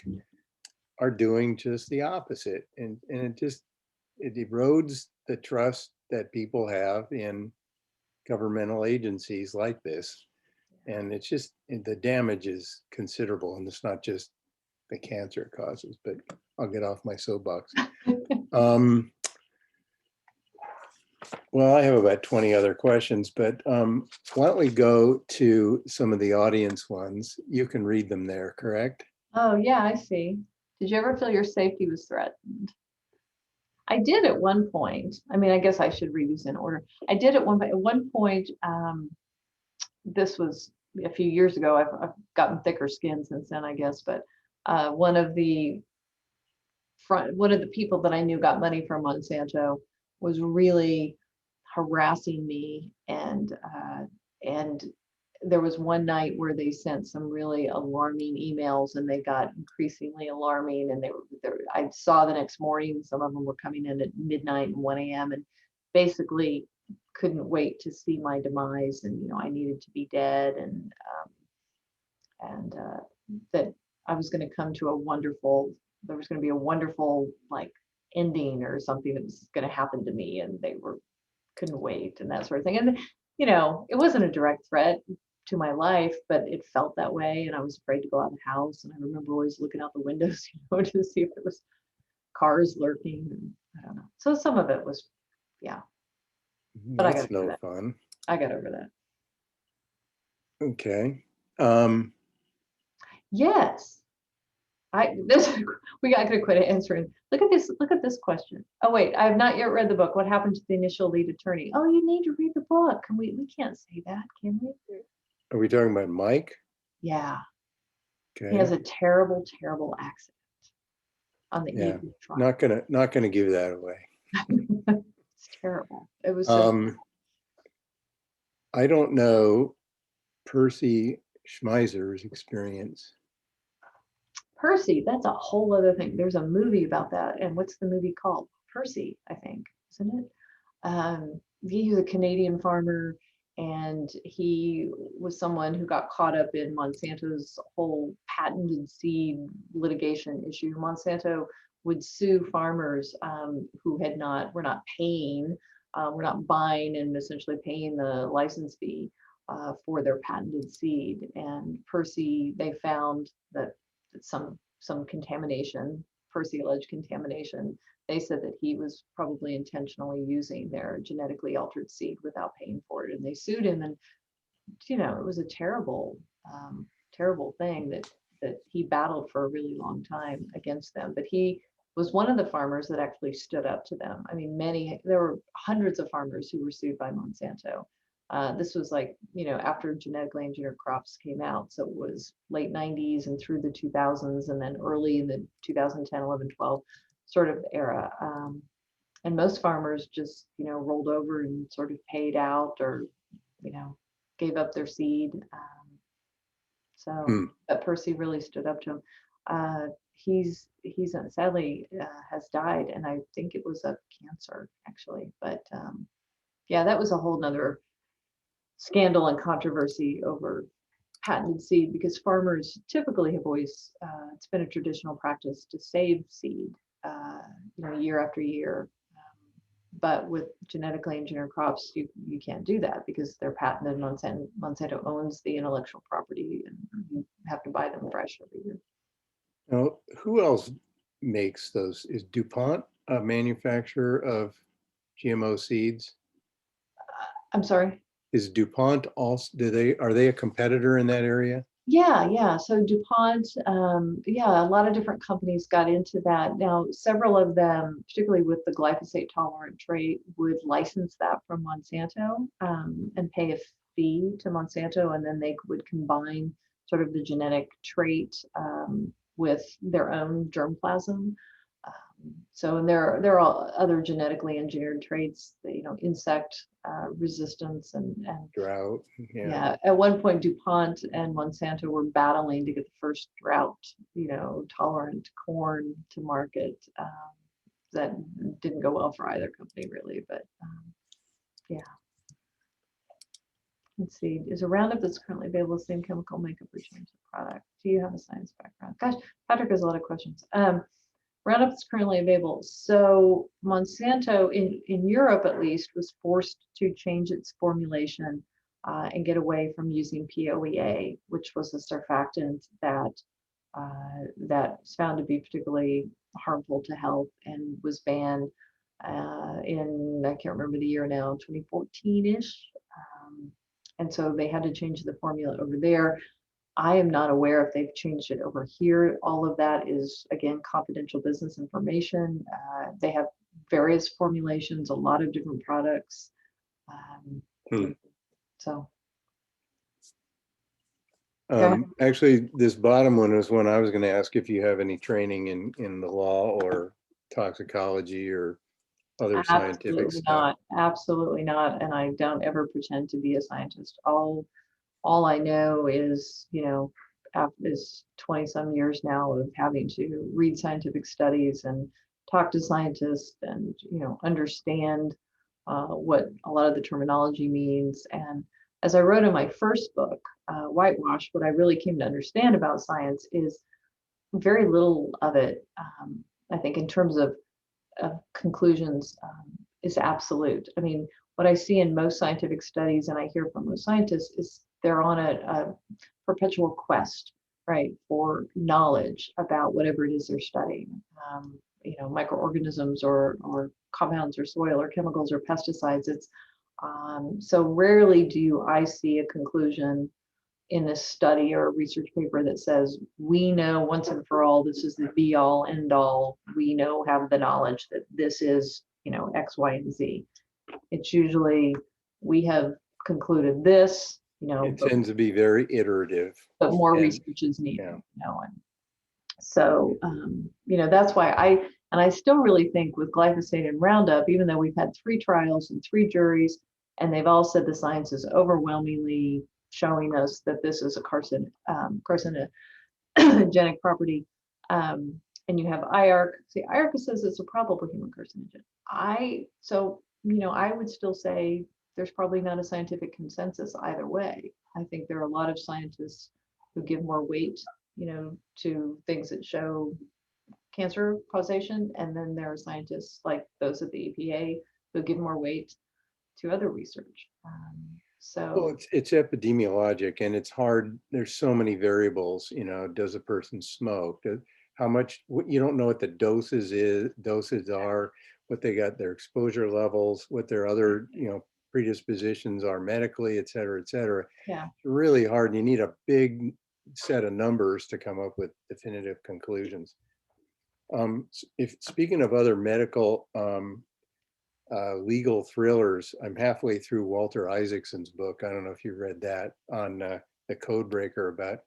are doing just the opposite. And it erodes the trust that people have in governmental agencies like this. And it's just, the damage is considerable. And it's not just the cancer it causes, but I'll get off my soapbox. Well, I have about 20 other questions, but why don't we go to some of the audience ones? You can read them there, correct? Oh, yeah, I see. Did you ever feel your safety was threatened? I did at one point. I mean, I guess I should read these in order. I did at one point, this was a few years ago. I've gotten thicker skin since then, I guess, but one of the people that I knew got money from Monsanto was really harassing me, and there was one night where they sent some really alarming emails, and they got increasingly alarming, and I saw the next morning some of them were coming in at midnight and 1 a.m. and basically couldn't wait to see my demise, and I needed to be dead, and that I was going to come to there was going to be a wonderful like ending or something that was going to happen to me, and they couldn't wait, and that sort of thing. And it wasn't a direct threat to my life, but it felt that way, and I was afraid to go out of the house. And I remember always looking out the windows, to see if there was cars lurking, and I don't know. So some of it was, yeah. But That's no fun. I got over that. Okay. Yes. We got to quit answering. Look at this question. Oh wait, I have not yet read the book. What happened to the initial lead attorney? Oh, you need to read the book. We can't say that, can we? Are we talking about Mike? Yeah. Okay. He has a terrible, terrible accident on the eve of the trial. Not gonna give that away. It's terrible. It was I don't know Percy Schmeizer's experience. Percy, that's a whole other thing. There's a movie about that. And what's the movie called? Percy, I think, isn't it? He was a Canadian farmer, and he was someone who got caught up in Monsanto's whole patented seed litigation issue. Monsanto would sue farmers who were not paying, were not buying and essentially paying the license fee for their patented seed. And Percy, they found that some contamination, Percy alleged contamination. They said that he was probably intentionally using their genetically altered seed without paying for it, and they sued him. And it was a terrible, terrible thing that he battled for a really long time against them. But he was one of the farmers that actually stood up to them. I mean, there were hundreds of farmers who were sued by Monsanto. This was like, after genetically engineered crops came out. So it was late 90s and through the 2000s, and then early in the 2010, 11, 12 sort of era. And most farmers just, rolled over and sort of paid out, or, gave up their seed. But Percy really stood up to him. He's sadly has died, and I think it was of cancer, actually. But yeah, that was a whole nother scandal and controversy over patented seed, because farmers typically have always, it's been a traditional practice to save seed, year after year. But with genetically engineered crops, you can't do that because they're patented. Monsanto owns the intellectual property, and you have to buy them fresh every year. Now, who else makes those? Is Dupont a manufacturer of GMO seeds? I'm sorry? Is Dupont also, are they a competitor in that area? Yeah. So Dupont, a lot of different companies got into that. Now, several of them, particularly with the glyphosate tolerant trait, would license that from Monsanto and pay a fee to Monsanto, and then they would combine sort of the genetic trait with their own germplasm. So, and there are all other genetically engineered traits, that, insect resistance and Drought, yeah. yeah. At one point, Dupont and Monsanto were battling to get the first drought, tolerant corn to market. That didn't go well for either company really, but yeah. Let's see. Is a Roundup that's currently available the same chemical makeup or change the product? Do you have a science background? Gosh, Patrick has a lot of questions. Roundup is currently available. So Monsanto in Europe at least was forced to change its formulation and get away from using POEA, which was a surfactant that's found to be particularly harmful to health and was banned in, I can't remember the year now, 2014-ish. And so they had to change the formula over there. I am not aware if they've changed it over here. All of that is, again, confidential business information. They have various formulations, a lot of different products. So. Actually, this bottom one is one I was going to ask if you have any training in the law or toxicology or other scientific stuff. Absolutely not. And I don't ever pretend to be a scientist. All I know is, is 20 some years now of having to read scientific studies and talk to scientists and, understand what a lot of the terminology means. And as I wrote in my first book, Whitewash, what I really came to understand about science is very little of it, I think, in terms of conclusions, is absolute. I mean, what I see in most scientific studies and I hear from most scientists is they're on a perpetual quest, right, for knowledge about whatever it is they're studying. Microorganisms or compounds or soil or chemicals or pesticides. It's so rarely do I see a conclusion in a study or a research paper that says, we know once and for all, this is the be all end all. We have the knowledge that this is, X, Y, and Z. It's usually, we have concluded this, It tends to be very iterative. But more research is needed, and so, that's why I still really think with glyphosate and Roundup, even though we've had 3 trials and 3 juries, and they've all said the science is overwhelmingly showing us that this is a carcinogenic property. And you have IARC. See, IARC says it's a probable human carcinogen. I would still say there's probably not a scientific consensus either way. I think there are a lot of scientists who give more weight, to things that show cancer causation, and then there are scientists like those at the EPA who give more weight to other research. Well, it's epidemiologic and it's hard. There's so many variables, does a person smoke? How much, you don't know what the doses are, what they got, their exposure levels, what their other, predispositions are medically, et cetera, et cetera. Yeah. It's really hard. You need a big set of numbers to come up with definitive conclusions. If speaking of other medical legal thrillers, I'm halfway through Walter Isaacson's book. I don't know if you've read that, on the code breaker about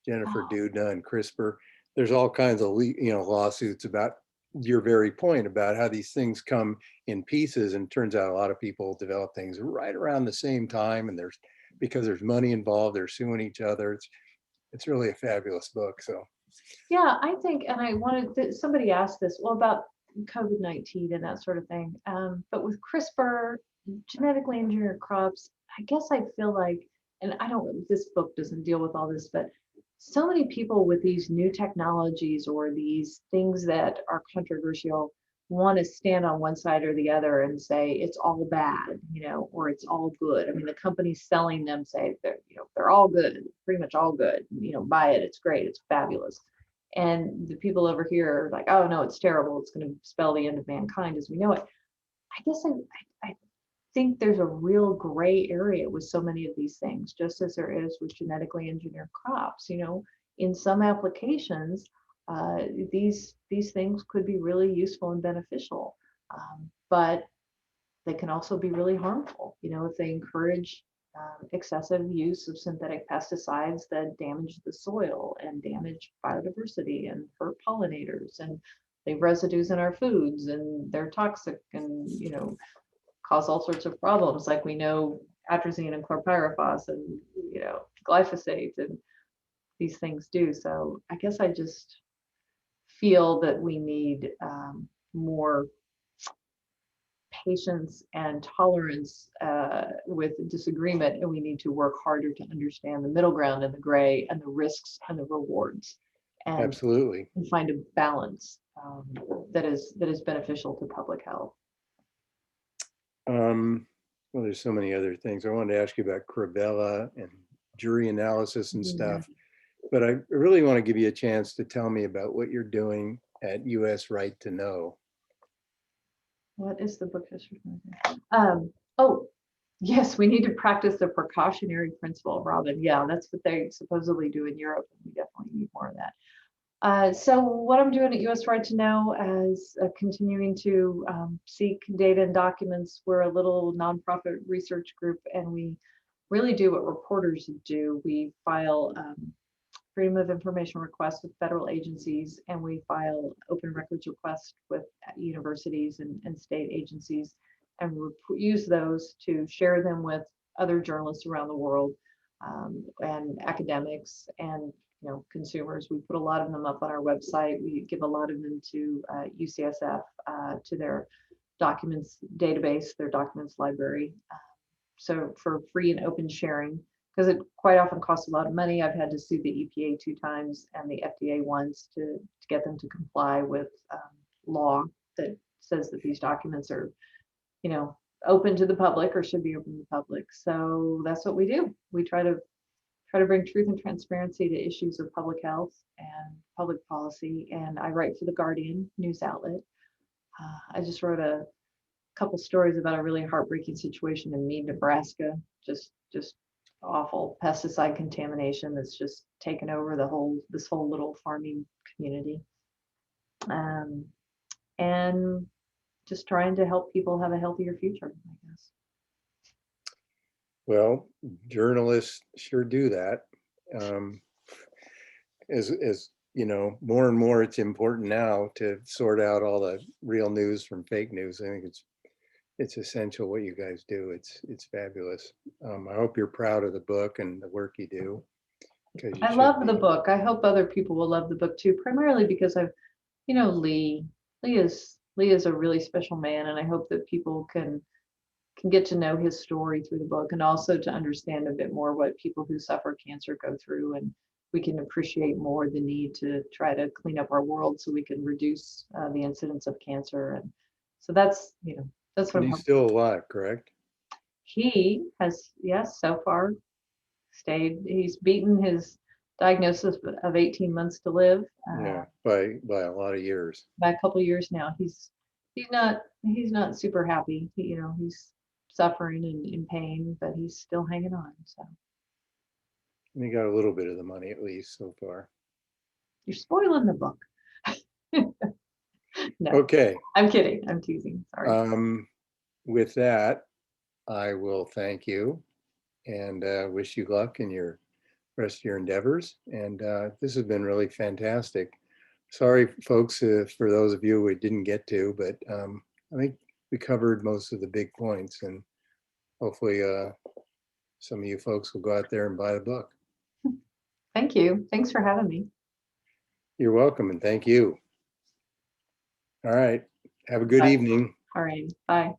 Jennifer Doudna and CRISPR. There's all kinds of lawsuits about your very point about how these things come in pieces, and turns out a lot of people develop things right around the same time, and because there's money involved, they're suing each other. It's really a fabulous book. So yeah, I think, and I wanted somebody asked this, well, about COVID-19 and that sort of thing. But with CRISPR, genetically engineered crops, I guess I feel like, and this book doesn't deal with all this, but so many people with these new technologies or these things that are controversial want to stand on one side or the other and say it's all bad, or it's all good. I mean, the companies selling them say they're all good, pretty much all good. Buy it, it's great, it's fabulous. And the people over here are like, oh no, it's terrible. It's going to spell the end of mankind as we know it. I guess I think there's a real gray area with so many of these things, just as there is with genetically engineered crops. In some applications, these things could be really useful and beneficial, but they can also be really harmful. If they encourage excessive use of synthetic pesticides that damage the soil and damage biodiversity and hurt pollinators and leave residues in our foods and they're toxic and, cause all sorts of problems. Like we know atrazine and chlorpyrifos and, glyphosate and these things do. So I guess I just feel that we need more patience and tolerance with disagreement, and we need to work harder to understand the middle ground and the gray and the risks and the rewards, and Absolutely. find a balance that is beneficial to public health. Well, there's so many other things. I wanted to ask you about Crabella and jury analysis and stuff, but I really want to give you a chance to tell me about what you're doing at US Right to Know. What is the book history? Oh, yes, we need to practice the precautionary principle, Robin. Yeah, that's what they supposedly do in Europe, and we definitely need more of that. So what I'm doing at US Right to Know is continuing to seek data and documents. We're a little nonprofit research group, and we really do what reporters do. We file Freedom of Information requests with federal agencies, and we file open records requests with universities and state agencies, and use those to share them with other journalists around the world, and academics and consumers. We put a lot of them up on our website. We give a lot of them to UCSF, to their documents database, their documents library. So for free and open sharing, because it quite often costs a lot of money. I've had to sue the EPA 2 times and the FDA once to get them to comply with law that says that these documents are, open to the public or should be open to the public. So that's what we do. We try to bring truth and transparency to issues of public health and public policy. And I write for the Guardian news outlet. I just wrote a couple stories about a really heartbreaking situation in Mead, Nebraska. Just awful pesticide contamination that's just taken over this whole little farming community. And just trying to help people have a healthier future, I guess. Well, journalists sure do that. As you know, more and more it's important now to sort out all the real news from fake news. I think it's essential what you guys do. It's fabulous. I hope you're proud of the book and the work you do. I love the book. I hope other people will love the book too, primarily because Lee is a really special man, and I hope that people can get to know his story through the book, and also to understand a bit more what people who suffer cancer go through, and we can appreciate more the need to try to clean up our world so we can reduce the incidence of cancer. And so that's what he's still alive, correct? He has, yes, so far stayed. He's beaten his diagnosis of 18 months to live. Yeah, by a lot of years. By a couple of years now. He's not super happy. He's suffering and in pain, but he's still hanging on. So. And he got a little bit of the money at least so far. You're spoiling the book. No. Okay. I'm kidding. I'm teasing. Sorry. With that, I will thank you and wish you luck in your rest of your endeavors. And this has been really fantastic. Sorry, folks, for those of you we didn't get to, but I think we covered most of the big points, and hopefully some of you folks will go out there and buy the book. Thank you. Thanks for having me. You're welcome, and thank you. All right. Have a good evening. All right. Bye.